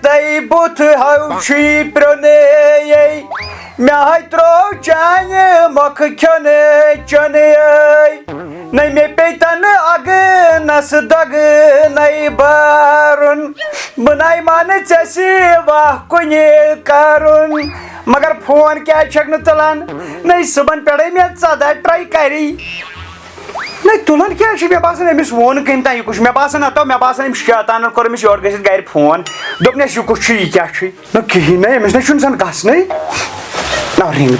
تئی بت ہوشی پرنے میں ترو چانہ مکھ کھنے چنے نئی مے پیتن اگ نس دگ نئی بارن بنائی مان ژےٚ واہ کُنہِ کرُن مگر فون کیا چھکھ نہٕ تُلان نئی صبحن پٮ۪ٹھے مےٚ ژۄداہ ٹرائی کری نہیں تُلان کیا چھِ مےٚ باسان أمِس ووٚن کٔمۍ تام یہِ کُس چھُ مےٚ باسان ہتو مےٚ باسان أمِس شیطانن کوٚر أمِس یورٕ گٔژھِتھ گرِ فون دوٚپنَس یہِ کُس چھُ یہِ کیاہ چھُ نہ کِہیٖنۍ نہٕ أمِس نہ چھُنہٕ زن گژھنٕے نہ رِنٛگ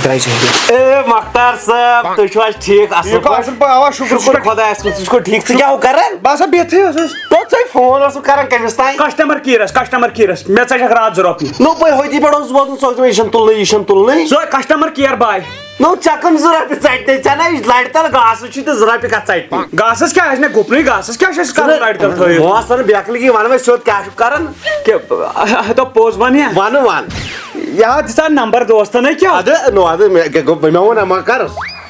ترٛایہِ اے مختار صاحب تُہۍ چھِو حظ ٹھیٖک اصل پٲٹھۍ اوا شُکر خۄدایس کُن ژٕ چھُکھ ٹھیٖک ژٕ کیاہ کران بہٕ ہسا بِہتھٕے اوسُس ژٕ فون اوسُکھ کران کٔمِس تانۍ کسٹمر کیرس مےٚ ژَجَکھ راتھ 2 رۄپیہِ نو بہٕ ہوٚتی پٮ۪ٹھ اوسُس بوزُن ژٕ اوسُکھ یہِ چھُنہٕ تُلنٕے سُہ کسٹمر کِیر باے نو ژےٚ کٕم 2 رۄپیہِ ژَٹنٕے ژےٚ نہ لڑِ تل گاسہٕ چھُے تہٕ 2 رۄپیہِ کتھ ژَٹنہِ گاسس کیٛاہ آسہِ مےٚ گُپنٕے گاسس کیٛاہ چھُ اَسہِ کرُن لڑِ تل تھٲیِتھ پونٛسہٕ ژھٕنہٕ بیکلگی وَن وۄنۍ سیوٚد کیٛاہ چھُکھ کران ہتو پوٚز ون یا وَن یا دِژا نمبر دوستن کیٛاہ اَدٕ نو اَدٕ مےٚ ووٚن ما کر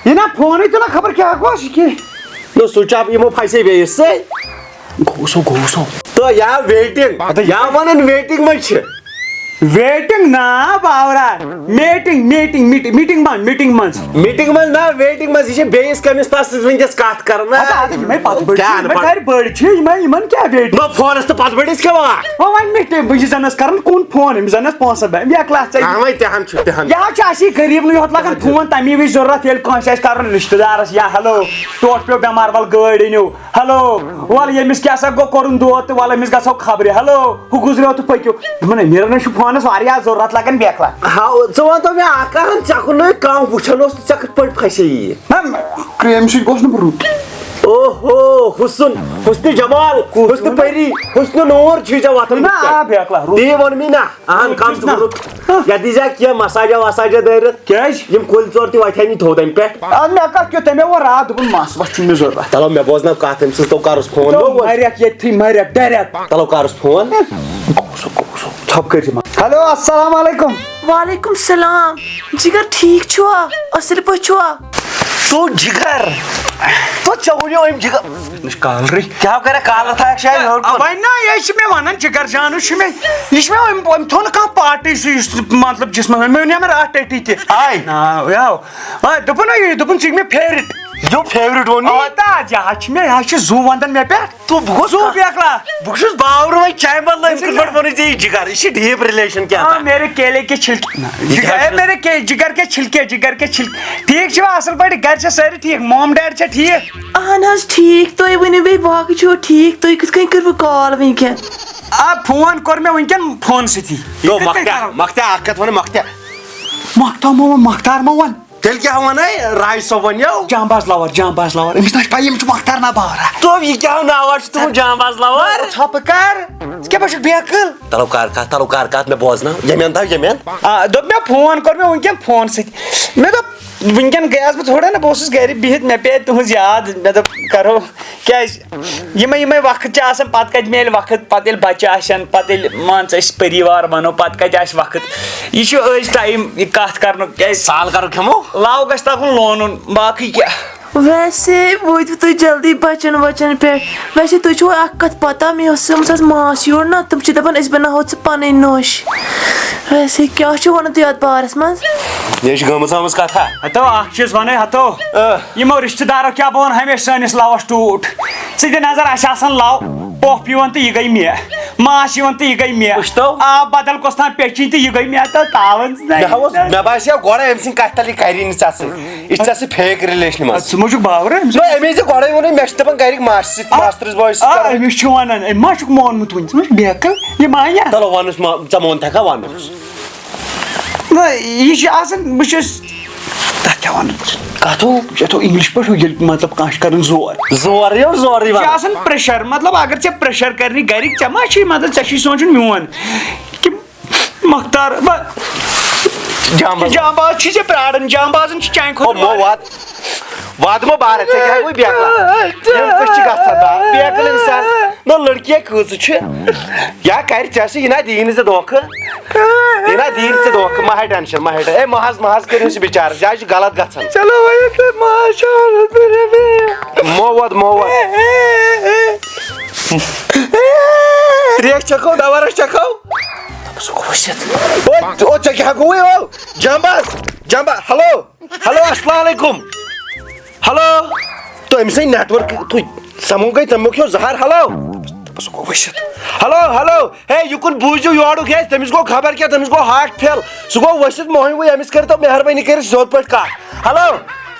یہِ نہ فونٕے تُلان خبر کیٛاہ گوٚس یہِ کہِ نو سُچ آف یِمو پھسے بیٚیِس سۭتۍ گوٚو سُہ تہٕ یا ویٹنگ یا ونان ویٹنگ منٛز چھِ ویٹنگ نا باورا میٹنگ منٛز میٹنگ منٛز نہ ویٹنگ منٛز یہِ چھِ بیٚیِس کٔمِس تس سۭتۍ ؤنکیٚس کتھ کران یِمے بٔڑۍ چھِ یِمن کیٛاہ ویٹنگ نو فونس تہٕ پتہٕ بٔڑِس کیٛاہ واٹ وۄنۍ مِٹے بہٕ چھُس زنس کران کُن فون أمِس زنس پونٛسہٕ بہٕ ویکلا وۄنۍ تِہن چھُ تِہن یہِ حظ چھُ اسی غریٖبنٕے یوت لگان فون تمی وِزِ ضروٗرت ییٚلہِ کٲنٛسہِ آسہِ کرُن رِشتہٕ دارس یا ہیلو ٹوٹھ پیٚو بٮ۪مار ول گٲڑۍ أنِو ہیلو ول ییٚمِس کیٛاہ سا گوٚو کوٚرُن دود تہٕ ول أمِس گژھو خبرِ ہیلو ہُہ گُزریو تہٕ پٔکِو دوٚپُن أمیٖرن چھُ فونس واریاہ ضروٗرت لگان بیکلا ژٕ ونتو مےٚ اکھ کتھ ژےٚ کُن کانٛہہ وٕچھان اوس تہٕ ژےٚ کِتھ پٲٹھۍ پھسے یہِ کرٛیمہِ سۭتۍ گوٚژھ نہٕ بہٕ رُت اوہو حُسنہِ جمال حُسنہِ پری حُسنہِ نوٗر چھُے ژےٚ وۄتھان تی ووٚن مےٚ نہ اہن کم چھُ رُت یتھ دیٖزِ کینٛہہ مساجا وساجا دٲرِتھ کیٛازِ یِم کُلۍ ژور تہِ وتھن یہِ تھوٚد امہِ پٮ۪ٹھ اَدٕ مےٚ کر کیُتھ تٔمۍ ووٚن راتھ دوٚپُن مس وس چھُنہٕ مےٚ ضروٗرت چلو مےٚ بوزناو کتھ أمۍ سٕنٛز تو کرُس فون مریکھ ییٚتھی مریکھ ڈریکٹ چلو کرُس فون ژھۄپ کٔرِتھ ہیلو السلام علیکم وعلیکم السلام جگر ٹھیک چھوا اصل پٲٹھۍ چھوا تو جگر تو ژےٚ ؤنیو أمۍ جگر کالرٕے کیٛاہ کرے کالر تھایکھ شاید ہیوٚر کُن وۄنۍ نہ یہِ چھِ مےٚ ونان جگر جانس چھُ مےٚ یہِ چھُ مےٚ أمۍ تھوٚو نہٕ کانٛہہ پارٹی سُہ یُس مطلب جسمس مےٚ ونیو مےٚ راتھ تٔتی تہِ دوٚپُن دوٚپُن ژٕ چھُکھ مےٚ فیورٹ جو فیورٹ ووٚن یہِ حظ چھِ مےٚ یہِ حظ چھِ زوٗ ونٛدن مےٚ پٮ۪ٹھ تو بہٕ گوٚژھ زوٗ بیکلا بہٕ چھُس باورٕ وۄنۍ چاے بدلٲے أمۍ کِتھ پٲٹھۍ ووٚنُے ژےٚ یہِ جگر یہِ چھِ ڈیٖپ رِلیشن کیٛاہ میرے کیلے کے چھلکے میرے جگر کے چھلکے ٹھیٖک چھِوا اصل پٲٹھۍ گرِ چھا سٲری ٹھیٖک موم ڈیڈ چھا ٹھیٖک اہن حظ ٹھیک تُہۍ ؤنِو بیٚیہِ باقٕے چھُوا ٹھیک تُہۍ کِتھ کٔنۍ کٔروٕ کال وٕنکیٚن فون کوٚر مےٚ وٕنکیٚن فون سۭتی مختار اکھ کتھ وَن مختار ما ووٚن تیٚلہِ کیٛاہ وَنَے راج صٲب وَنیو جامباز لاور أمِس نہ چھِ پَیی أمِس چھُ مختار نا باورا تو یہِ کیٛاہ ناوا چھُ تُہُنٛد جامباز لاور ژھۄپہٕ کر ژٕ کیٛاہ چھُکھ بیقٕل چلو کر کتھ مےٚ بوزناو ییٚمٮ۪ن دوٚپ مےٚ فون کوٚر مےٚ وٕنکیٚن فون سۭتۍ مےٚ دوٚپ وٕنکیٚن گٔیاس بہٕ تھوڑا نہ بہٕ اوسُس گرِ بِہِتھ مےٚ پیٚیہِ تُہٕنٛز یاد مےٚ دوٚپ کرو کیٛازِ یِمے وقت چھِ آسان پتہٕ کتہِ میلہِ وقت پتہٕ ییٚلہِ بچہِ آسن پتہٕ ییٚلہِ مان ژٕ أسۍ پٔریوار بنو پتہٕ کتہِ آسہِ وقت یہِ چھُ أزۍ ٹایم یہِ کتھ کرنُک کیٛازِ سال کرو کھٮ۪مو لو گژھِ تَگُن لونُن باقٕے کیٛاہ ویسے وٲتِو تُہۍ جلدی بچن وچن پٮ۪ٹھ ویسے تُہۍ چھُوا اکھ کتھ پتہ مےٚ ٲس آمٕژ آز ماس یور نا تِم چھِ دپان أسۍ بناوہو ژٕ پنٕنۍ نوٚش ویسے کیٛاہ چھُو ونان تُہۍ اتھ بارس منٛز مےٚ چھِ گٔمٕژ آمٕژ کتھا ہتو اکھ چیٖز ونے ہتو یِمو رشتہٕ دارو کیٛاہ بہٕ ونہٕ ہمیشہِ سٲنِس لوس ٹوٗٹھ ژٕ دِ نظر اَسہِ آسان لو پوٚپھ یِوان تہٕ یہِ گٔے مےٚ ماس یِوان تہٕ یہِ گٔے مےٚ آب بدل کۄس تام پیچِنۍ تہٕ یہِ گٔے مےٚ تہٕ تاون مےٚ باسیو گۄڈے أمۍ سٕنٛدۍ کتھِ تل یہِ کری نہٕ ژےٚ سۭتۍ یہِ چھِ ژےٚ سۭتۍ فیک رِلیشنہِ منٛز ژٕ ما چھُکھ باورٕ أمی ژےٚ گۄڈے ووٚنُے مےٚ چھِ دپان گرِکۍ ماسہِ سۭتۍ ماستٕرِس بٲے سۭتۍ أمِس چھُ ونان أمۍ ما چھُکھ مونمُت وُنہِ ژٕ ما چھُکھ بیقٕل یہِ مانیا چلو وَنُس ژےٚ مون ہٮ۪کا وَنُس یہِ چھُ آسان بہٕ چھُس تتھ کیٛاہ ونان کتھ انگلش پٲٹھۍ ییٚلہِ مطلب کانٛہہ چھُ کران زورٕے یہِ چھُ آسان پریشر مطلب اگر ژےٚ پریشر کرنی گرِکۍ ژےٚ ما چھُے مطلب ژےٚ چھُے سونٛچُن میون کہِ مختار جامباز چھُے ژےٚ پیاران جامبازن چھِ چانہِ کھۄتہٕ وادمو بارت ژےٚ کیٛاہ گوٚو بیکلا یِم کٔژ چھِ گژھان بیکل اِنسان نہ لڑکی کۭژٕ چھِ یا کرِ ژےٚ سۭتۍ یہِ نا دِی نہٕ ژےٚ دھوکہٕ یہِ نا دِی نہٕ ژےٚ دھوکہٕ مہ ہَے ٹٮ۪نشن مہ ہَے اے مہاز کٔرِو سُہ بِچارس یہِ حظ چھُ غلط گژھان چلو موت ریش چکو دوا رش چکو او ژے کیٛاہ گوٚوُے او جمبا ہلو السلام علیکم ہلو تو أمِس ہے نیٹ ورک تُہۍ سمو گٔے تٔمۍ کھیوٚو زہر ہلو ہے یُکُن بوٗزِو یورُک ہے تٔمِس گوٚو خبر کیٛاہ تٔمِس گوٚو ہارٹ فیل سُہ گوٚو ؤسِتھ موہِنۍ أمِس کٔرۍتو مہربٲنی کٔرِتھ سیوٚد پٲٹھۍ کتھ ہلو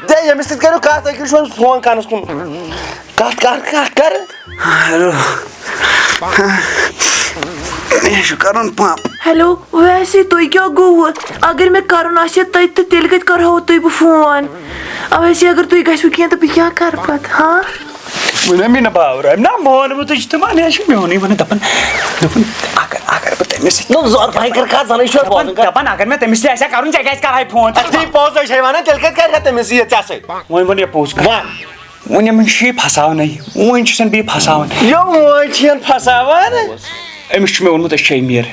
دے ییٚمِس سۭتۍ کٔرِو کتھ أکِس چھُ فون کانس کُن کتھ کر ہیلو کرن پمپ ہیلو ویسے تُہۍ کیٛاہ گوٚوٕ اگر مےٚ کرُن آسہِ ہا تتہِ تہٕ تیٚلہِ کتہِ کرہو تۄہہِ بہٕ فون ویسے اگر تُہۍ گژھِوٕ کینٛہہ تہٕ بہٕ کیٛاہ کرٕ پتہٕ ہاں مےٚ نہ باور نہ مونمُت چھُ تِمن ہے چھُ میونٕے ونان دپان اگر بہٕ تٔمِس سۭتۍ زور پہن کر کتھ زنٕے چھُ دپان اگر مےٚ تٔمِس سۭتۍ آسہِ ہا کرُن ژےٚ کیٛازِ کرہے فون تی پوٚز چھے ونان تیٚلہِ کتہِ کرِ ہا تٔمِس یہِ ژےٚ سۭتۍ وۄنۍ ووٚن یہِ پوٚز وۄنۍ یِمن چھُ یہِ پھساونٕے وۄنۍ چھُسن بیٚیہِ پھساوان وۄنۍ چھِن پھساوان أمِس چھُ مےٚ ووٚنمُت أسۍ چھِ أمیٖر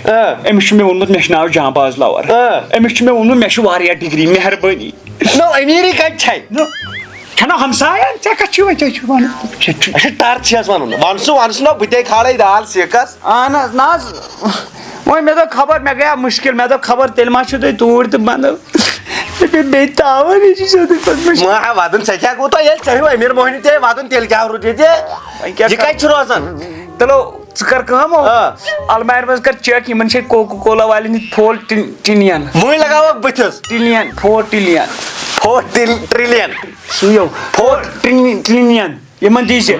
أمِس چھُ مےٚ ووٚنمُت مےٚ چھُ ناو جہاں لور أمِس چھُ مےٚ ووٚنمُت مےٚ چھُ واریاہ ڈگری مہربٲنی أمیٖری کتہِ چھے چھنا ہمساین ژےٚ کتھ چھُے ژےٚ چھُ ونان اچھا ٹر چھس ونُن ون سُہ نا بہٕ تے کھالے دال سیٖکس اہن حظ نہ حظ وۄنۍ مےٚ دوٚپ خبر مےٚ گٔیا مُشکل مےٚ دوٚپ خبر تیٚلہِ ما چھُو تُہۍ توٗرۍ تہٕ مےٚ دوٚپ بیٚیہِ تاوان یہِ چھُ سیوٚدُے پتہٕ ما ودُن ژےٚ کیٛاہ گوٚو تۄہہِ ییٚلہِ ژےٚ ہیوٗ أمیٖر موہنی تے ودُن تیٚلہِ کیٛاہ روٗد ییٚتہِ یہِ کتہِ چھُ روزان چلو ژٕ کر کٲم المارِ منٛز کر چیک یِمن چھِ کوکو کولا والٮ۪ن ہٕنٛدۍ فول ٹِنین وٕنۍ لگاوکھ بٕتھِس ٹِلین 4 ٹِلین 4 ٹرٛلین سُیو 4 ٹِلین یِمن دی ژےٚ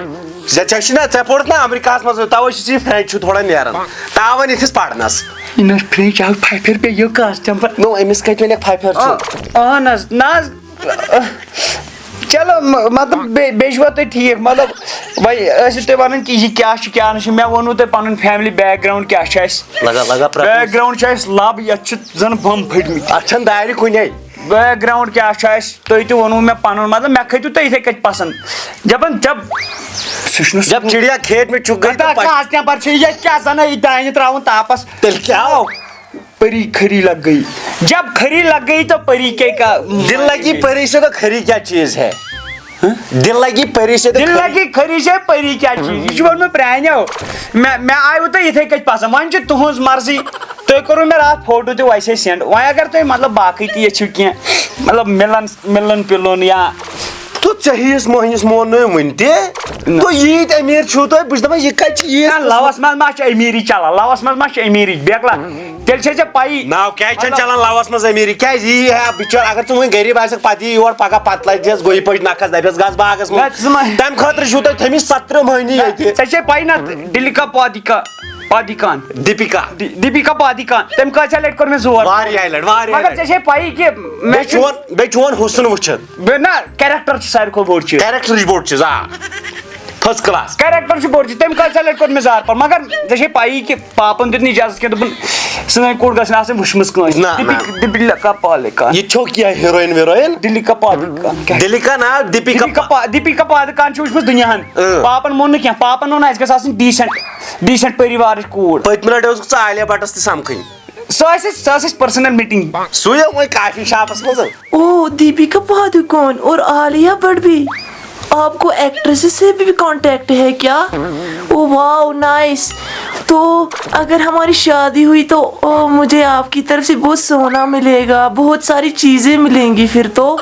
ژےٚ چھُنا ژےٚ پوٚرُتھ نا امریکاہس منٛز توے چھُ ژےٚ فرینچ چھُ تھوڑا نیران تاوان یِتھِس پرنس یہِ نہ فرینچ آو پھپھر پے یہِ کاسٹم نو أمِس کتہِ ونیکھ پھپھر چھُ اہن حظ نہ حظ چلو مطلب بیٚیہِ چھُوا تُہۍ ٹھیٖک مطلب وۄنۍ ٲسِو تُہۍ ونان کہِ یہِ کیٛاہ چھُ کیٛاہ نہٕ چھُ مےٚ ووٚنوٕ تۄہہِ پنُن فیملی بیک گراوُنٛڈ کیٛاہ چھُ اَسہِ بیک گراوُنٛڈ چھُ اَسہِ لب یتھ چھِ زن بم پھٔٹمٕتۍ اتھ چھنہٕ دارِ کُنے بیک گراوُنٛڈ کیٛاہ چھُ اَسہِ تُہۍ تہِ ووٚنوٕ مےٚ پنُن مطلب مےٚ کھٔتِو تُہۍ یِتھے کٔٹھۍ پسنٛد جبن جب سُہ چھُنہٕ جب چڑیا کھیت میں چُگ گئی خاص ٹیمپر چھُ ییٚتہِ کیٛاہ زن یہِ دانہِ تراوُن تاپس تیٚلہِ کیٛاہ پری کھری لگ گئی جب کھری لگ گئی تو پری کے کا دل لگی پری سے تو کھری کیا چیز ہے دل لگی پری سے دل لگی کھری سے پری کیا چیز یہ چھُ ووٚنمُت پرٛانیو مےٚ آیوٕ تۄہہِ یِتھے کٔٹھۍ پسنٛد وۄنۍ چھِ تُہنٛز مرضی تُہۍ کوٚروٕ مےٚ راتھ فوٹو تہِ ویسے سینڈ وۄنۍ اگر تُہۍ مطلب باقٕے تہِ یژھِو کینٛہہ مطلب مِلُن پِلُن یا تو ژےٚ موہنِس مون نہٕ وٕنہِ تہِ تُہۍ ییٖتۍ أمیٖر چھِو تُہۍ بہٕ چھُس دپان یہِ کتہِ چھِ ییٖژ لوس منٛز ما چھِ أمیٖری چلان لوس منٛز ما چھِ أمیٖری بیکلا تیٚلہِ چھے ژےٚ پَیی ناو کیٛازِ چھنہٕ چلان لوس منٛز أمیٖری کیٛازِ یی ہے بِچور اگر ژٕ وۄنۍ غریٖب آسکھ پتہٕ یی یور پگاہ پتہٕ لگٮ۪س گوٚیہِ پٲٹھۍ نکھس دپٮ۪س گژھ باغس منٛز تمہِ خٲطرٕ چھِو تۄہہِ تھٲمٕتۍ 70 مٔہنی ییٚتہِ ژےٚ چھے پَیی نا دِلِکا پادِکان دیپِکا پادِکان تٔمۍ کۭژاہ لٹہِ کوٚر مےٚ زور واریاہ لٹہِ مگر ژےٚ چھے پَیی کہِ مےٚ چھُ بیٚیہِ چون حُسن وٕچھِتھ نہ کیریکٹر چھُ ساروی کھۄتہٕ بوٚڑ چیٖز کیریکٹرٕچ بوٚڑ چیٖز آ فٔسٹ کلاس کیریکٹر چھُ بوٚڑ چیٖز تٔمۍ کۭژاہ لٹہِ کوٚر مےٚ زار پار مگر ژےٚ چھے پَیی کہِ پاپن دیُت نہٕ اِجازت کینٛہہ دوٚپُن سٲنۍ کوٗر گژھِ نہٕ آسٕنۍ وٕچھمٕژ کٲنٛسہِ دِپِکا پادِکان یہِ چھو کینٛہہ ہیٖروین ویٖروین دِلِکا پادِکان دِلِکا ناو دیپِکا پادِکان چھِ وٕچھمٕژ دُنیاہن پاپن مون نہٕ کینٛہہ پاپن ووٚن اَسہِ گژھِ آسٕنۍ ڈیٖسنٹ پٔریوارٕچ کوٗر پٔتمہِ لٹہِ اوسُکھ ژٕ عالیہ بٹس تہِ سمکھٕنۍ سۄ ٲس اَسہِ پٔرسنل میٖٹنگ سُے وۄنۍ کافی شاپس منٛز او دیپیکا پادوکون اور عالیہ بٹ بھی آپ کو ایکٹریس سے بھی کانٹیکٹ ہے کیا او واو نائس تو اگر ہماری شادی ہوئی تو مجھے آپ کی طرف سے بہت سونا ملے گا بہت ساری چیزیں ملیں گی پھر تو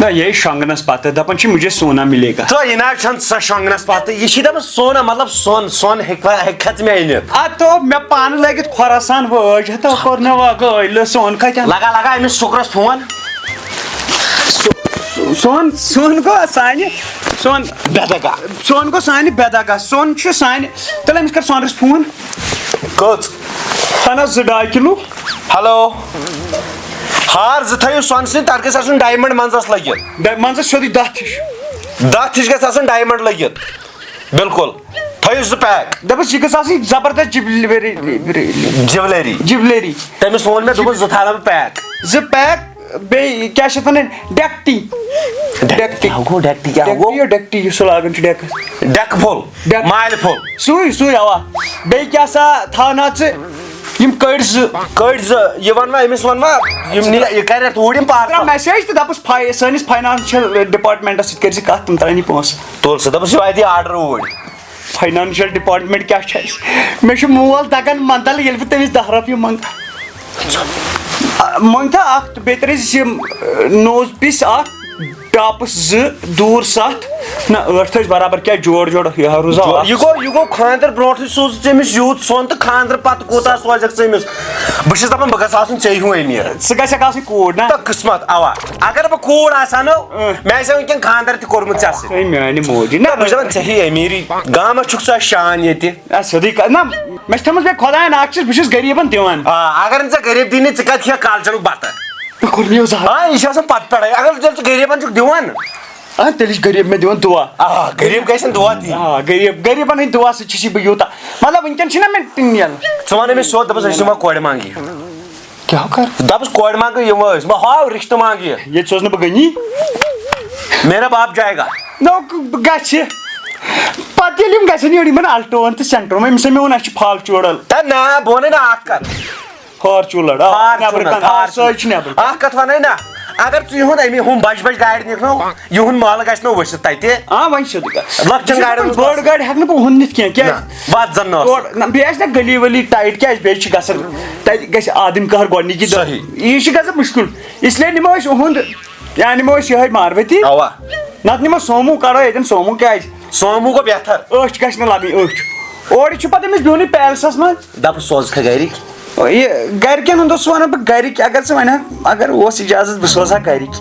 نہ یہ شۄنٛگنس پتہٕ دپان چھِ مجھے سونا ملے گا تو یہِ نہ حظ چھنہٕ سۄ شۄنٛگنس پتہٕ یہِ چھِ دپان سونا مطلب سۄن ہیٚککھا ژٕ مےٚ أنِتھ ادٕ تو مےٚ پانہٕ لٲگِتھ کھۄرسان وٲج ہتو کوٚر مےٚ وۄنۍ سون کتٮ۪ن لگا أمِس شُکرس فون سون گوٚو سانہِ سون بےٚدگا سون گوٚو سانہِ بےٚدگا سون چھُ سانہِ تیٚلہِ أمِس کر سونرس فون کٔژ اہن حظ 2.5 کِلوٗ ہیلو ہار زٕ تھٲیِو سۄنہٕ سۭتۍ تتھ گژھِ آسُن ڈایمنڈ منٛزس لٔگِتھ منٛزس سیوٚدُے 10 ہِش 10 ہِش گژھِ آسُن ڈایمنڈ لٔگِتھ بالکل تھٲیِو 2 پیک دپس یہِ گٔژھ آسٕنۍ زبردست جِولری تٔمِس ووٚن مےٚ دوٚپُن 2 تھاونہٕ بہٕ پیک 2 پیک بیٚیہِ کیٛاہ چھِ اتھ ونان ڈیکٹی یُس سُہ لاگان چھُ ڈیکس ڈیکہٕ پھوٚل مالہِ پھوٚل سُے اوا بیٚیہِ کیٛاہ سا تھاوناتھ ژٕ یِم کٔڑۍ 2 یہِ وَنوا أمِس وَنوا یہِ کرِ توٗرۍ یِم پارسل میسیج تہٕ دپُس سٲنِس فاینانشل ڈپارٹمنٹس سۭتۍ کٔرۍ زِ کتھ تِم ترٛاون یہِ پونٛسہٕ تُل سا دَپُس یہِ واتہِ آرڈر اوٗرۍ فاینانشل ڈپارٹمنٹ کیا مے مول دگان منتل یل بہ تمس 10 رۄپیہِ منگ منگتا اکھ تہٕ بیٚیہِ ترٲیزِ یِم نوز پیٖس اکھ ٹاپس 2 دوٗر 7 نہ 8 تھٲیزِ برابر کیٛاہ جوڑ یہِ روزا یہ گو خاندر برونٹھٕے سوز ژےٚ یوٗت سۄن تہٕ خاندر پتہٕ کوٗتاہ سوزکھ ژٕ أمِس بہٕ چھُس دپان بہٕ گژھٕ آسُن ژےٚ ہیوٗ أمیٖر ژٕ گژھکھ آسٕنۍ کوٗر نہ تہٕ قٕسمت اوا اگر بہٕ کوٗر آسان مےٚ آسہِ وٕنکٮ۪ن خاندر تہِ کوٚرمُت ژےٚ سۭتۍ میانہِ موجی نہ بہٕ چھُس دپان ژےٚ ہی أمیٖری گامس چھُکھ ژٕ شان ییٚتہِ سیٚودُے نہ مےٚ چھِ تھٲومٕژ بیٚیہِ خۄدایَن اکھ چیٖز بہٕ چھُس غریٖبن دِوان اگر نہٕ ژےٚ غریٖب دِنی ژٕ کتہِ کھٮ۪کھ کالچنُک بتہٕ کوٚر یہِ چھُ آسان پتہٕ پٮ۪ٹھے اگر ژٕ غریٖبن چھُکھ دِوان تیٚلہِ چھِ غریٖب مےٚ دِوان دُعا غریٖب گژھن دُعا دِنۍ غریٖبن ہٕنٛدۍ دُعا سۭتۍ چھُس یہِ بہٕ یوٗتاہ مطلب وٕنکٮ۪ن چھِنہ مےٚ ٹِنیل ژٕ وَن أمِس سیوٚد دَپس أسۍ دِمو کورِ منٛگہِ کیٛاہ کر دَپس کورِ منٛگہٕ یِم ٲسۍ بہٕ ہاو رِشتہٕ منٛگہٕ ییٚتہِ سوزنہٕ بہٕ غنی میرا باپ جائے گا نو گژھِ پتہٕ ییٚلہِ یِم گژھن یورٕ یِمن الٹوون تہٕ سینٹرون أمِس مےٚ ووٚن اَسہِ چھُ فالچوٗڑل نہ بہٕ وَنَے نہ اکھ کتھ فارچوٗلر سۄے چھِ نٮ۪برٕ اکھ کتھ وَنَے نہ اگر ژٕ یِہُنٛد امی ہُم بجہِ بجہِ گاڑِ نِکھنو یِہُنٛد مالہٕ گژھِ نو ؤسِتھ تتہِ وۄنۍ سیٚودُے لۄکچن گاڑٮ۪ن بٔڑ گاڑِ ہٮ۪کہٕ نہٕ بہٕ اُہُنٛد نِتھ کینٛہہ کیٛازِ وَتھ زن نہٕ بیٚیہِ آسہِ نہ گلی ولی ٹایٹ کیٛازِ بیٚیہِ چھِ گژھان تتہِ گژھِ آدم کہر گۄڈنِکی دۄہ یہِ چھِ گژھان مُشکِل اسلیے نِمو أسۍ اُہُنٛد یا نِمو أسۍ یِہوے ماروتی اوا نتہٕ نِمو سوموٗ کڑو ییٚتٮ۪ن سوموٗ کیٛازِ سوموٗ گوٚو بہتر أچھ گژھِ نہٕ لگٕنۍ أچھ اورٕ چھُ پتہٕ أمِس بِہُنٕے پیلسس منٛز دَپہٕ سوزکھا گرِکۍ یہ گرکٮ۪ن ہُنٛد اوس ونان بہٕ گرِکۍ اگر ژٕ ونکھ اگر اوس اجازت بہٕ سوزہا گرِکۍ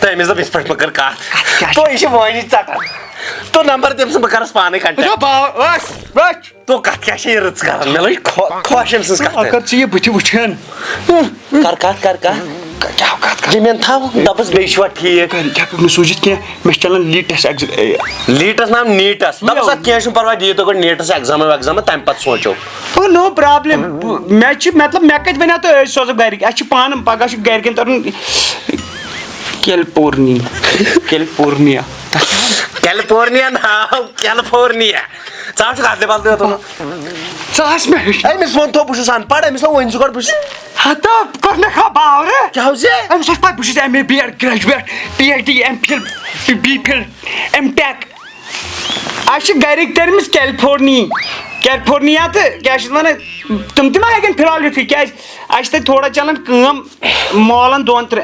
تہٕ أمِس دوٚپ یِتھ پٲٹھۍ مہ کر کتھ تو یہِ چھِ وٲنی ژٹان تو نمبر دِم ژٕ بہٕ کرس پانے کنٹیکٹ تو کتھ کیٛاہ چھِ یہِ رٕژ کران مےٚ لٔج خۄش أمۍ سٕنٛز اگر کتھ ژٕ یہِ بٕتھِ وٕچھان کر کتھ ییٚمٮ۪ن تھاو دپس بیٚیہِ چھُوا ٹھیٖک گرِکۍ ہٮ۪ککھ نہٕ سوٗزِتھ کینٛہہ مےٚ چھِ چلان لیٹس لیٖٹس نام نیٖٹس دپس ادٕ کینٛہہ چھُنہٕ پرواے دِیِو تُہۍ گۄڈٕ نیٖٹس ایگزام ویگزام تمہِ پتہٕ سونٛچو نو پرابلم مےٚ چھِ مطلب مےٚ کتہِ ونیو تُہۍ أسۍ سوزو گرِکۍ اَسہِ چھُ پانہٕ پگہہ چھُ گرِکٮ۪ن ترُن کیلپورنیا کیلفورنیا ناو کیلفورنیا ژٕ ہا چھُکھ ادلہٕ بدلہٕ یوتن ژٕ آس مےٚ ہیٚچھناوُن أمِس ووٚنتو بہٕ چھُس ان پڑھ أمِس ووٚن ؤنۍ ژٕ گۄڈٕ بہٕ چھُس ہتا کوٚر مےٚ کھا باورٕ کیٛاہ حظ أمِس اوس پتہٕ بہٕ چھُس M A B Ed graduate P H D M Phil B Phil M Tech اَسہِ چھِ گرِکۍ تٔرمٕژ کیلفورنیا تہٕ کیٛاہ چھِ وَنان تِم تہِ ما ہٮ۪کن فِلحال یِتھٕے کیٛازِ اَسہِ چھِ تَتہِ تھوڑا چلان کٲم مالن 2-3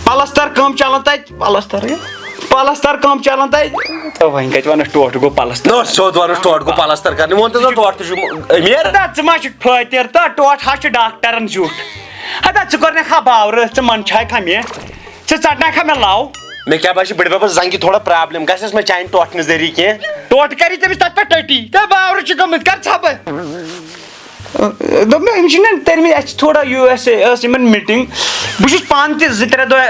پلستر کٲم چلان تتہِ پلستر کٲم چلان تتہِ تہٕ وۄنۍ کتہِ ونکھ ٹوٹھ گوٚو پلستر نو سیوٚد ونُس ٹوٹھ گوٚو پلستر کرنہِ ووٚن تہٕ ٹوٹھ تہِ چھُ أمیٖر ژٕ ما چھُکھ فٲطر تہٕ ٹوٹھ حظ چھُ ڈاکٹرن زیُٹھ ہتا ژٕ کوٚرنکھا باورٕ ژٕ منٛدچھاکھا مےٚ ژٕ ژٹناکھا مےٚ لو مےٚ کیٛاہ باسہِ بٕڈببس زنٛگہِ تھوڑا پرابلم گژھٮ۪س مےٚ چانہِ ٹوٹھنہٕ ذٔریعہٕ کینٛہہ ٹوٹھ کری تٔمِس تتھ پٮ۪ٹھ ٹٔٹی تہٕ باورٕ چھُ گوٚمُت کر ژھۄپہٕ دوٚپ مےٚ یِم چھِنہ تٔرمٕتۍ اَسہِ چھِ تھوڑا یوٗ ایس اے ٲس یِمن میٖٹِنٛگ بہٕ چھُس پانہٕ تہِ 2-3 دۄہ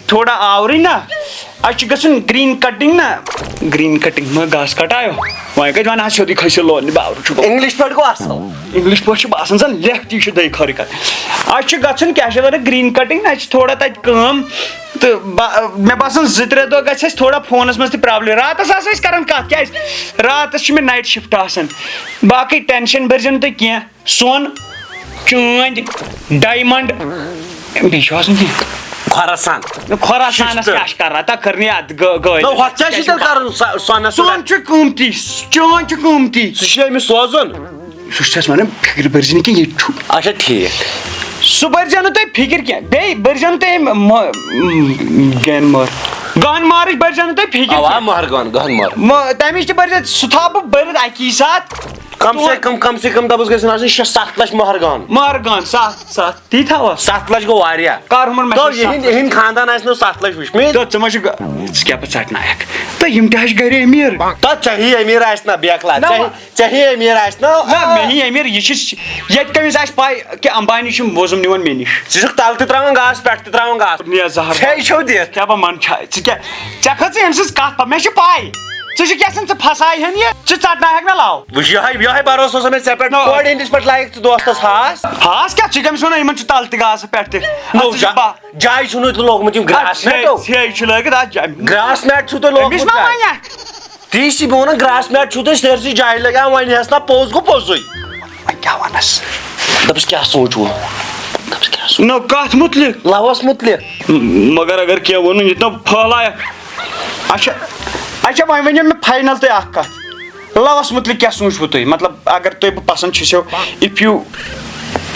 تھوڑا آورٕے نہ اَسہِ چھُ گژھُن گریٖن کٹِنٛگ نہ گریٖن کٹِنٛگ مہ گاسہٕ کٹایو وۄنۍ کتہِ ونہٕ حظ سیٚودُے کھٔسِو لوننہِ باورٕ چھُ انگلش پٲٹھۍ گوٚو اصل انگلش پٲٹھۍ چھُ باسان زن لیکھ تی چھُ دٔے خٲرٕے کتھ اَسہِ چھُ گژھُن کیٛاہ چھِ ونان گریٖن کٹِنٛگ اَسہِ چھِ تھوڑا تتہِ کٲم تہٕ مےٚ باسان 2-3 دۄہ گژھِ اَسہِ تھوڑا فونس منٛز تہِ پرابلم راتس آسو أسۍ کران کتھ کیٛازِ راتس چھِ مےٚ نایٹ شفٹ آسان باقٕے ٹینشن بٔرزِ نہٕ تُہۍ کینٛہہ سۄن چٲندۍ ڈایمنڈ بیٚیہِ چھُ آسان کینٛہہ خۄراسانس کیٛاہ چھِ کران تہ کٔر نہٕ یاد گٲڑۍ ہۄتھ کیٛاہ چھُ تیٚلہِ کرُن سۄنس سون چھُ قۭمتی چٲنۍ چھُ قۭمتی سُہ چھُ أمِس سوزُن سُہ چھُ اَسہِ ونان فِکرِ بٔرزِ نہٕ کینٛہہ ییٚتہِ چھُ اچھا ٹھیٖک سُہ بٔرزیو نہٕ تُہۍ فِکر کینٛہہ بیٚیہِ بٔرزیو نہٕ تُہۍ گانمارٕچ بٔرزیو نہٕ تُہۍ فِکر اوا مہرگان گہن مہر تمِچ تہِ بٔرزیو سُہ تھاو بہٕ بٔرِتھ اکی ساتہٕ کم سے کم دپس گژھن آسٕنۍ 6-7 لچھ مہرگان مہرگان 7 تی تھاوا 7 لچھ گوٚو واریاہ کر ہُمن یِہِنٛدۍ خاندان آسہِ نہٕ 7 لچھ وٕچھمٕتۍ ژٕ ما چھُکھ ژٕ کیٛاہ پتہٕ ژٹنایکھ تہٕ یِم تہِ حظ گرِ أمیٖر تتھ ژےٚ امیٖر آسہِ نا بیکلا ژےٚ ہی امیٖر آسہِ نا مےٚ ہی أمیٖر یہِ چھِ ییٚتہِ کٔمِس آسہِ پاے کہِ امبانی چھُ وۄزُم نِوان مےٚ نِش ژٕ چھُکھ تلہٕ تہِ تراوان گاسہٕ پٮ۪ٹھٕ تہِ تراوان گاسہٕ ژےٚ چھو دِتھ کیٛاہ بہٕ منٛدچھاے ژٕ کیٛاہ ژےٚ کھٔژ أمۍ سٕنٛز کتھ مےٚ چھِ پاے ژٕ چھُکھ یژھان ژٕ پھساے ہن یہِ ژٕ ژٹناہکھ مےٚ لو وٕچھ یِہوے بروسہٕ اوس مےٚ ژےٚ پٮ۪ٹھ کورِ ہٕنٛدِس پٮ۪ٹھ لایق ژٕ دوستس ہاس کیٛاہ ژٕ کٔمِس وَنان یِمن چھُ تلہٕ تہِ گاسہٕ پٮ۪ٹھ تہِ جایہِ چھُنہٕ تۄہہِ لوگمُت یِم گراس میٹ چھُ لٲگِتھ اتھ گراس میٹ چھُو تۄہہِ لوگمُت تی چھِ بہٕ ونان گراس میٹ چھُو تۄہہِ سٲرسٕے جایہِ لگان وۄنۍ ہٮ۪س نا پوٚز گوٚو پوٚزُے کیا ونس دپس کیا سوچو دپس کیا سوچ نو کتھ متعلق لوس متعلق مگر اگر کیا ون یہ پھہلایا اچھا اچھا وۄنۍ ؤنِو مےٚ فاینل تُہۍ اکھ کتھ لوس متعلق کیٛاہ سوٗنٛچوٕ تُہۍ مطلب اگر تُہۍ بہٕ پسنٛد چھُسو اف یوٗ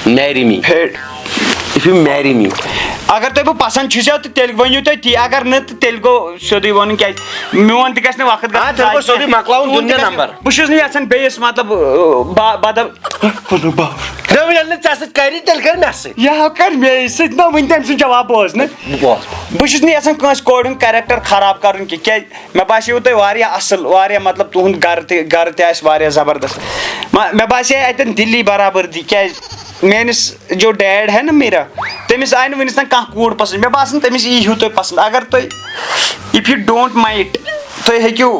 میری می اف یو میری می اگر تۄہہِ بہٕ پسنٛد چھُسو تہٕ تیٚلہِ ؤنِو تُہۍ تی اگر نہٕ تہٕ تیٚلہِ گوٚو سیوٚدُے وَنُن کیٛازِ میون تہِ گژھِ نہٕ وقت تیٚلہِ گوٚو سیوٚدُے مۄکلاوُن دیُن مےٚ نمبر بہٕ چھُس نہٕ یژھان بیٚیِس مطلب بدل دَپُن ییٚلہِ نہٕ ژےٚ سۭتۍ کَری تیٚلہِ کَر مےٚ سۭتۍ یہِ ہا کر مے سۭتۍ نہ وٕنہِ تٔمۍ سُنٛد جواب بوزنہٕ بہٕ چھُس نہٕ یژھان کٲنٛسہِ کورِ ہُنٛد کیریکٹر خراب کرُن کینٛہہ کیٛازِ مےٚ باسیو تۄہہِ واریاہ اصٕل واریاہ مطلب تُہُنٛد گرٕ تہِ آسہِ واریاہ زبردست مےٚ باسے اتٮ۪ن دِلی برابردی کیٛازِ میٲنِس جو ڈیڈ ہے نا میرا تٔمِس آیہِ نہٕ وُنیُس تام کانٛہہ کوٗر پسنٛد مےٚ باسان تٔمِس یی ہیوٗ تۄہہِ پسنٛد اگر تُہۍ اف یوٗ ڈونٹ مایِنڈ تُہۍ ہیٚکِو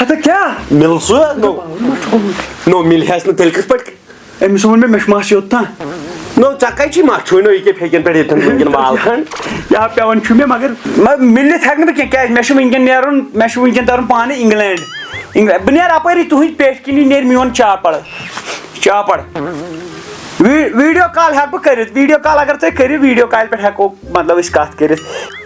ہتا کیٛاہ مِل سُہ نو مِلہس نہٕ تیٚلہِ کِتھ پٲٹھۍ أمِس ووٚن مےٚ چھُ ماسہِ یوٚتام نو ژےٚ کَتہِ چھُے مَچھُے نو یہِ کیٛاہ پھیٚکٮ۪ن پٮ۪ٹھ ییٚتٮ۪ن وٕنکٮ۪ن وال کھنٛڈ یا پیٚوان چھُ مےٚ مگر مِلِتھ ہٮ۪کہٕ نہٕ بہٕ کینٛہہ کیٛازِ مےٚ چھُ وٕنکٮ۪ن نیرُن مےٚ چھُ وٕنکٮ۪ن ترُن پانہٕ انگلینڈ بہٕ نیرٕ اپٲری تُہٕنٛدۍ پیٹھۍ کِنی نیرِ میون چاپڑ ویٖڈیو کال ہٮ۪کہٕ بہٕ کٔرِتھ ویٖڈیو کال اگر تُہۍ کٔرِو ویٖڈیو کالہِ پٮ۪ٹھ ہٮ۪کو مطلب أسۍ کتھ کٔرِتھ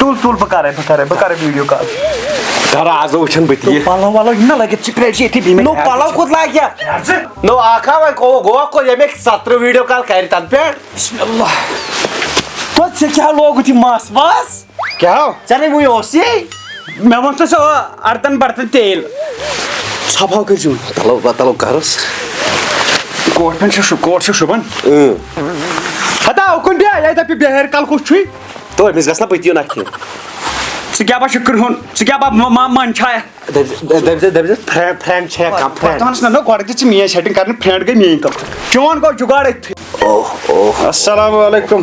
تُل بہٕ کرے ویٖڈیو کال گرٕ آز وٕچھان بہٕ تہِ یہِ پلو ولو یہِ نہ لٲگِتھ ژٕ پرٛٲرۍ زِ ییٚتھی نو پلو کوٚت لاگہِ نو اکھ ہا وۄنۍ گوٚوا کوٚت ییٚمہِ 17 ویٖڈیو کال کرِ تتھ پٮ۪ٹھ توتہِ ژےٚ کیٛاہ لوگُتھ یہِ مس وس کیٛاہ ژےٚ نَے وٕنہِ اوسُے مےٚ ووٚن سُہ اردن برتن تیل ژھۄپہو کٔرۍزِ تلو کرُس کوٹ چھُ شوٗبان ہتا اُکُن بیٚہہ ییٚتہِ دپہِ بِہٲرۍ کل کُس چھُے تو أمِس گژھِ نا پٔتی یُن اَتھِ ژٕ کیٛاہ با چھُکھ کرٛہُن ژٕ کیٛاہ با من چھایکھ دٔپزِ فرٛٮ۪نٛڈ چھےٚ کانٛہہ فرٛٮ۪نٛڈ دپانس نہ گۄڈٕ دِ ژٕ میٲنۍ سیٹنگ کرنہٕ فرٛٮ۪نٛڈ گٔے میٲنۍ کَم چون گوٚو جُگاڑ أتھی السلام علیکم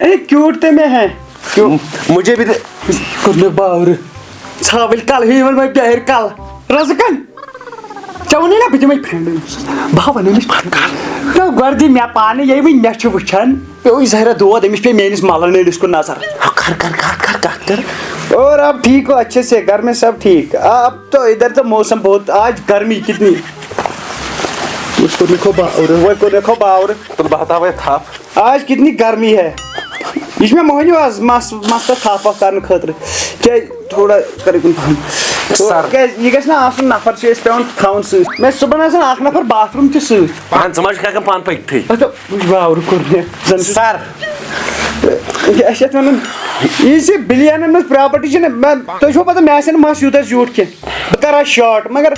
اے کیوٗٹ تہِ مےٚ ہے مجھے بھی کوٚر مےٚ باورٕ ژھاوٕلۍ کل ہی وۄنۍ وۄنۍ بِہٲرۍ کل رزٕ کن ژےٚ ووٚنُے نا بہٕ دِمے فرٛٮ۪نٛڈ بہٕ وَنہٕ أمِس گۄڈٕ دِ مےٚ پانہٕ ییٚلہِ وۄنۍ مےٚ چھُ وٕچھان پیوٚوُے ظٲہرا دود أمِس پیٚیہِ میٲنِس ملن نٲلِس کُن نظر کر اور اب ٹھیک ہو اچھے سے گھر میں سب ٹھیک اب تو ادھر تو موسم بہت آج گرمی کتنی اس کو دیکھو باور وہ کو دیکھو باور تو بہت آوے تھپ آج کتنی گرمی ہے یہ چھُ مےٚ مۄہنیو آز مس تھپھ وپھ کرنہٕ خٲطرٕ کیٛازِ تھوڑا کٔرِکُن پہم کیٛازِ یہِ گژھِ نہ آسُن نفر چھُ اَسہِ پیٚوان تھاوُن سۭتۍ مےٚ چھُ صُبحن آسان اکھ نفر باتھ روٗم تہِ سۭتۍ پان ژٕ ما چھُکھ ہٮ۪کان پانہٕ پٔکتھٕے وٕچھ باور کوٚر مےٚ زن چھُ سر کیٛاہ چھِ یتھ ونان یہِ چھِ بِلیَنن منٛز پراپرٹی چھِنہٕ تۄہہِ چھُو پتہ مےٚ آسہِ نہٕ مس یوٗتاہ زیوٗٹھ کینٛہہ بہٕ کرٕ ہا شاٹ مگر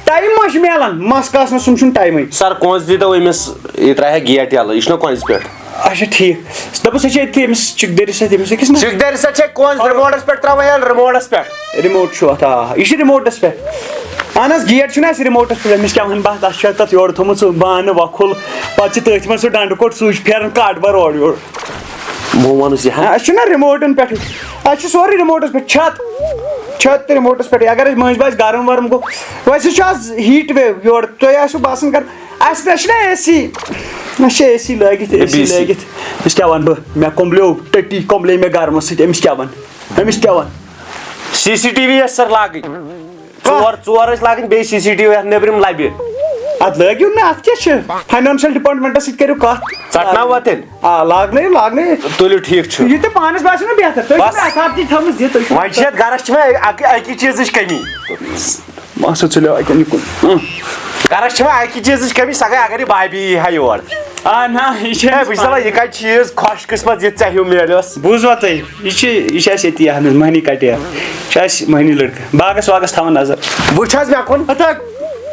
ٹایم ما چھُ میلان مس کاسنس سُم چھُنہٕ ٹایمٕے سر کونٛز دیٖتو أمِس یہِ ترٛایہِ گیٹ یَلہٕ یہِ چھُنہ کۄنٛزِ پٮ۪ٹھ اچھا ٹھیٖک دوٚپُس سۄ چھِ أتھی أمِس چِکدٔرِس سۭتۍ أمِس أکِس نہ چِکدٔرِ سۭتۍ چھِ کۄنٛز رِموٹس پٮ۪ٹھ ترٛاوان یَلہٕ رِموٹس پٮ۪ٹھ رِموٹ چھُ اتھ یہِ چھُ رِموٹس پٮ۪ٹھ اہن حظ گیٹ چھُنہ اَسہِ رِموٹس پٮ۪ٹھ أمِس کیٛاہ وَنہٕ بہٕ تتھ چھُ تتھ یورٕ تھوٚمُت سُہ بانہٕ وۄکھُل پتہٕ چھُ تٔتھۍ منٛز سُہ ڈنڈٕ کوٚٹ سُے چھُ پھیران کٹ بر اورٕ یورٕ بہٕ وَنُس یہِ اَسہِ چھُنہ رِموٹن پٮ۪ٹھ اَسہِ چھُ سورُے رِموٹس پٮ۪ٹھ چھت تہِ رِموٹس پٮ۪ٹھٕے اگر اَسہِ مٔنٛزۍ باسہِ گرم ورم گوٚو ویسے چھُ آز ہیٖٹ ویو یورٕ تۄہہِ آسوٕ باسان کر اَسہِ چھُنہ اے سی اَسہِ چھِ اے سی لٲگِتھ أمِس کیٛاہ وَنہٕ بہٕ مےٚ کوٚمبلیو ٹٔٹی کوٚمبلے مےٚ گرمس سۭتۍ أمِس کیٛاہ وَنہٕ سی سی ٹی وی ٲسۍ سر لاگٕنۍ ژور ٲسۍ لاگٕنۍ بیٚیہِ سی سی ٹی وی یتھ نیبرِم لبہِ اتھ لٲگِو نہ اتھ کیٛاہ چھُ فاینانشل ڈپارٹمنٹس سۭتۍ کٔرِو کتھ ژٹناوا تیٚلہِ آ لاگنٲیِو تُلِو ٹھیٖک چھُ یہِ تۄہہِ پانس باسیو نہ بہتر تُہۍ چھِو ایتھارٹی تھٲومٕژ یہِ تُہۍ چھِو وۄنۍ چھِ یتھ گرس چھِ مےٚ اَکہِ چیٖزٕچ کٔمی ماسو ژٔلِو اَتٮ۪ن یِکُن گرس چھِ مےٚ اَکہِ چیٖزٕچ کٔمی سۄ گٔے اگر یہِ بابی یی ہا یور آ نہ یہِ چھِ بہٕ چھُس دپان یہِ کتہِ چیٖز خۄش قٕسمت یہِ ژےٚ ہیوٗ میلیوس بوٗزوا تُہۍ یہِ چھِ اَسہِ ییٚتی اہن حظ مٔہنی کٹیا یہِ چھِ اَسہِ مٔہنی لٔڑکہٕ باغس واغس تھاوان نظر وٕچھ حظ مےٚ کُن ہتا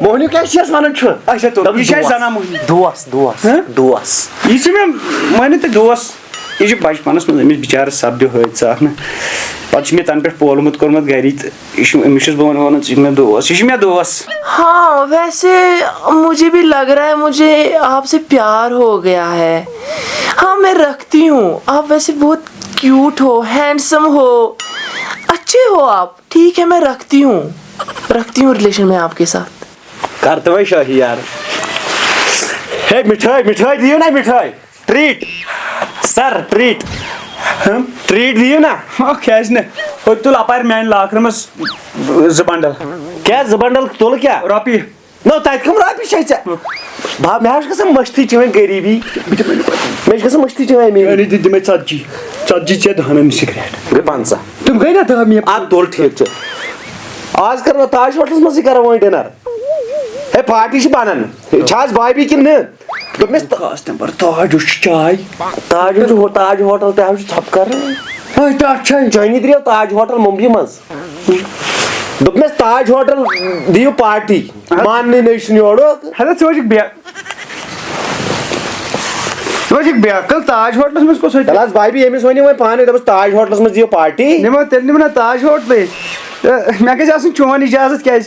موہنیوٗ کیٛاہ چھِ ونان چھُ اچھا تُل یہِ چھِ اَسہِ زنان موہنی دوس یہِ چھِ مےٚ مٲنِو تُہۍ دوس یہ بچپنس مز امس بچارس سپدیو حادثہ اکھ پتہ مے تن پہ پولمت کورمت گری تو امس چھس بہ ونان ژٕ مے دوست یہ مے دوست. ہاں ویسے مجھے بھی لگ رہا ہے مجھے آپ سے پیار ہو گیا ہے. ہاں میں رکھتی ہوں. آپ ویسے بہت کیوٹ ہو, ہینڈسم ہو, اچھے ہو آپ. ٹھیک ہے میں رکھتی ہوں ریلیشن میں آپ کے ساتھ. کر تو شاہی یار. ہے مٹھائی دیو نا مٹھائی ٹریٹ سر ٹریٹ دیو نا. کیازِ نہٕ تُل اپارِ میانہِ لاکرٕ منٛز 2 بنڈل. کیا 2 بنڈل تُل کیا رۄپیہِ نو تتہِ کم رۄپیہِ چھے ژےٚ بھا مےٚ چھِ گژھان مٔشتھٕے چٲنۍ غریٖبی مےٚ چھِ گژھان مٔشتھٕے چٲنۍ میٲنۍ دِمے 40 ژےٚ 10 سِگریٹ گٔے 50 تِم گٔے نا 10 مےٚ اد تُل ٹھیٖک چھُ آز کرو تاج ہوٹلس منٛزٕے کرو وۄنۍ ڈِنر ہے پارٹی چھِ بنان چھِ آز بابی کِنہٕ نہٕ دوٚپمَس خاص نمبر تاج چھُ چاے تاج ہوٹل تہِ حظ چھُ ژھۄپہٕ کران تتھ چھےٚ چٲنی درٛاو تاج ہوٹل ممبیہِ منٛز دوٚپمَس تاج ہوٹل دِیِو پارٹی ماننٕے نٔے چھُنہٕ یورُک حضرت ژٕ چھُکھ بیقل تاج ہوٹلس منٛز کُس تل حظ بابی أمِس ؤنِو وۄنۍ پانے دوٚپُس تاج ہوٹلس منٛز دِیِو پارٹی نِمو تیٚلہِ نِمو نا تاج ہوٹلٕے مےٚ گژھِ آسُن چون اجازت کیازِ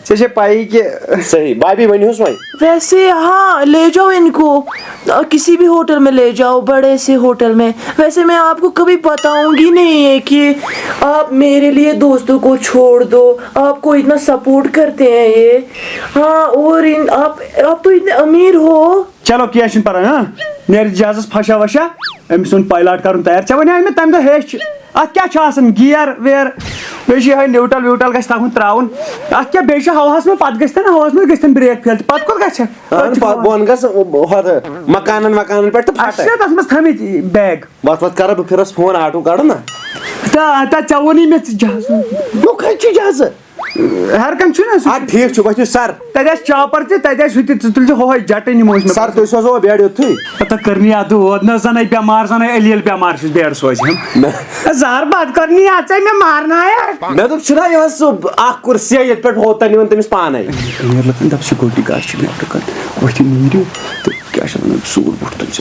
ژےٚ چھے پایی کہ صحیح بابی ؤنۍہوس وۄنۍ ویسے ہاں لے جاؤ ان کو کسی بھی ہوٹل میں لے جاؤ, بڑے سے ہوٹل میں. ویسے میں آپ کو کبھی بتاؤں گی نہیں ہے کہ آپ میرے لیے دوستوں کو چھوڑ دو, آپ کو اتنا سپورٹ کرتے ہیں یہ. ہاں اور آپ تو اتنے امیر ہو. چلو کینٛہہ چھُنہٕ پرواے ہاں نیرِ جہازس پھشا وشا أمِس اوٚن پایلاٹ کرُن تیار ژےٚ وَنیٛاے مےٚ تَمہِ دۄہ ہیٚچھ اَتھ کیٛاہ چھُ آسان گیر ویر بیٚیہِ چھُ یِہوے نیوٗٹرل ویوٗٹرل گژھِ تھاوُن تراوُن اَتھ کیٛاہ بیٚیہِ چھُ ہواہس منٛز پتہٕ گژھِ نا ہواہس منٛز گژھِ بریک فیل تہِ پتہٕ کوٚت گژھِ بۄن گژھ ہۄتھ مکانن وکانن پٮ۪ٹھ تہٕ اَسہِ چھِ تتھ منٛز تھٲمٕتۍ بیگ وتھ وتھ کرٕ بہٕ پھِرس فون آٹوٗ کڑٕ نا ژےٚ ووٚنُے مےٚ ژٕ جہاز بہٕ کَتہِ چھُ جہازٕ ہر کانٛہہ چھُنہ سُہ اَدٕ ٹھیٖک چھُ ؤتھِو سر تتہِ آسہِ چاپر تہِ تتہِ آسہِ ہُہ تہِ ژٕ تُلزِ ہُہوے جٹے نِمو أسۍ سر تُہۍ سوزو بیڈ یوٚتھُے پتہ کرنی ادٕ ووت نہ زنے بٮ۪مار زنے علیل بٮ۪مار چھُس بیڈ سوزہم زار بات کرنی ژے مےٚ مارنایکھ مےٚ دوٚپ چھُنہ یِوان سُہ اکھ کُرسِیا ییٚتہِ پٮ۪ٹھ ہوتن یِوان تٔمِس پانے دپ سکیورٹی گارڈ چھِ نیبرٕ کَنۍ ؤتھِو نیٖرِو تہٕ کیٛاہ چھِ وَنان سوٗٹ بوٗٹھ تُلزِ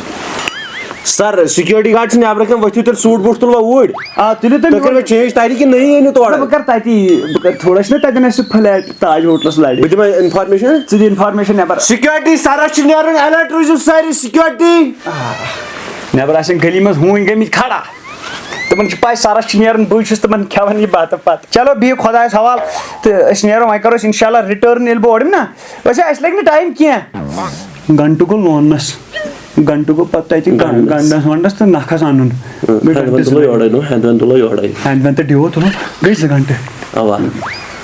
سر سکیورٹی گارڈ چھُ نیبرٕ کَنۍ ؤتھِو تیٚلہِ سوٗٹ بوٗٹھ تُلوا اوٗرۍ آ تُلِو تُہۍ کٔرِو چینج تَتہِ کِنہٕ نٔیی أنِو تورٕ بہٕ کرٕ تتی بہٕ کرٕ تھوڑا چھُنہ تتٮ۪ن اَسہِ سُہ فلیٹ تاج ہوٹلس لرِ بہٕ دِمے انفارمیشن ژٕ دِ انفارمیشن نیبر سکیورٹی سرس چھُ نیرُن ایلرٹ روٗزِو سٲری سکیورٹی نیبر آسن گلی منٛز ہوٗنۍ گٔمٕتۍ کھڑا تِمن چھِ پاے سرس چھُ نیرُن بٕے چھُس تِمن کھٮ۪وان یہِ بتہٕ پتہٕ چلو بِہِو خۄدایس حوال تہٕ أسۍ نیرو وۄنۍ کرو أسۍ انشاء اللہ رِٹٲرٕن ییٚلہِ بہٕ اور یِمہٕ نا ویسے اَسہِ لگہِ نہٕ ٹایم کینٛہہ گنٹہٕ گوٚو لوننس گنٹہٕ گوٚو پتہٕ تتہِ گنڈس ونڈس تہٕ نکھس انُن ہینٛد وینٛد تہٕ ڈیو تُلو گٔے 2 گنٹہٕ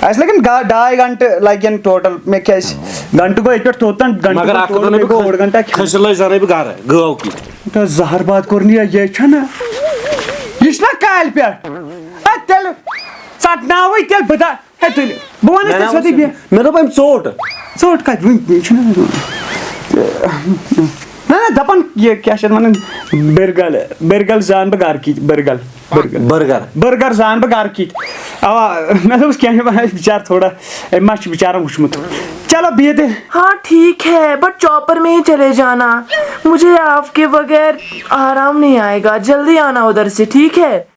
اَسہِ لگن 2.5 گنٹہٕ لگن ٹوٹل مےٚ کیازِ گنٹہٕ گوٚو ییٚتہِ پٮ۪ٹھ توٚتن گنٹہٕ گنٹا کھٔسِتھ لٲج زَنٕے بہٕ گرٕ گٲو کِتھ زہر باد کوٚر نہٕ یہِ چھَنہ یہِ چھُنہ کالہِ پٮ۪ٹھ تیٚلہِ ژٹناوٕے تیٚلہِ بہٕ ہے تُلِو بہٕ وَنس ژےٚ سیوٚدُے بیٚہہ مےٚ دوٚپ أمۍ ژوٚٹ ژوٚٹ کتہِ وٕنہِ چھُنہ نہ نہ دپان یہِ کیٛاہ چھِ اتھ وَنان بِرگل زان بہٕ گرٕ کِتھ بٔرگر زان بہٕ گرٕ کِتھ اوا مےٚ دوٚپُس کینٛہہ چھُنہٕ پرواے بِچارٕ تھوڑا أمۍ ما چھُ بِچارن وٕچھمُت چلو بِہِو تیٚلہِ ہاں ٹھیک ہے بٹ چاپر میں ہی چلے جانا, مجھے آپ کے بغیر آرام نہیں آئے گا, جلدی آنا ادھر سے ٹھیک ہے.